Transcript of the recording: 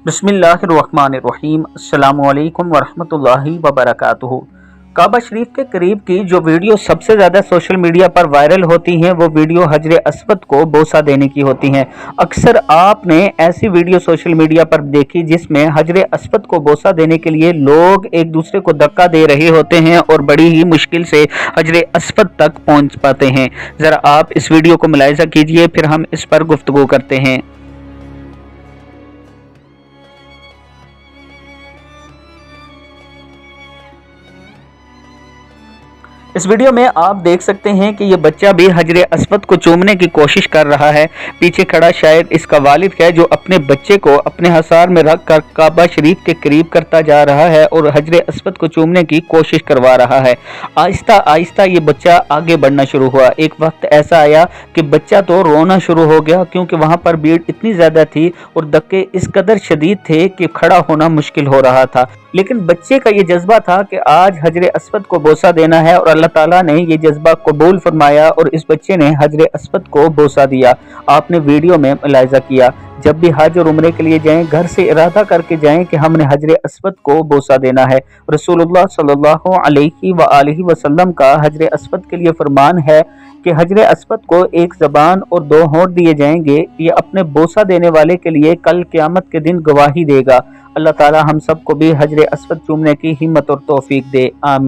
बिस्मिल्लाहिर्रहमानिर्रहीम। अस्सलामुअलैकुम वरहमतुल्लाहि वबरकातुहू। काबा शरीफ के करीब की जो वीडियो सबसे ज़्यादा सोशल मीडिया पर वायरल होती हैं वो वीडियो हजरे अस्वद को बोसा देने की होती हैं। अक्सर आपने ऐसी वीडियो सोशल मीडिया पर देखी जिसमें हजरे अस्वद को बोसा देने के लिए लोग एक दूसरे को धक्का दे रहे होते हैं और बड़ी ही मुश्किल से हजरे अस्वद तक पहुंच पाते हैं। ज़रा आप इस वीडियो को मुलाहिज़ा कीजिए, फिर हम इस पर गुफ्तगू करते हैं। इस वीडियो में आप देख सकते हैं कि ये बच्चा भी हजरे अस्वद को चूमने की कोशिश कर रहा है। पीछे खड़ा शायद इसका वालिद है जो अपने बच्चे को अपने हसार में रख कर काबा शरीफ के करीब करता जा रहा है और हजरे अस्वद को चूमने की कोशिश करवा रहा है। आहिस्ता आहिस्ता ये बच्चा आगे बढ़ना शुरू हुआ। एक वक्त ऐसा आया कि बच्चा तो रोना शुरू हो गया क्योंकि वहाँ पर भीड़ इतनी ज़्यादा थी और धक्के इस कदर शदीद थे कि खड़ा होना मुश्किल हो रहा था। लेकिन बच्चे का ये जज्बा था कि आज हजरे अस्वद को बोसा देना है और अल्लाह ताला ने ये जज्बा कबूल फरमाया और इस बच्चे ने हजरे अस्वद को बोसा दिया। आपने वीडियो में मुलाहिज़ा किया, जब भी हज और उम्रे के लिए जाएं घर से इरादा करके जाएं कि हमने हजरे अस्वद को बोसा देना है। रसूलुल्लाह सल्लल्लाहु अलैहि वसल्लम का हजरे अस्वद के लिए फरमान है कि हजरे अस्वद को एक ज़बान और दो होंठ दिए जाएंगे। ये अपने बोसा देने वाले के लिए कल क़यामत के दिन गवाही देगा। अल्लाह ताला हम सबको भी हजरे अस्वद चूमने की हिम्मत और तौफीक दे। आमीन।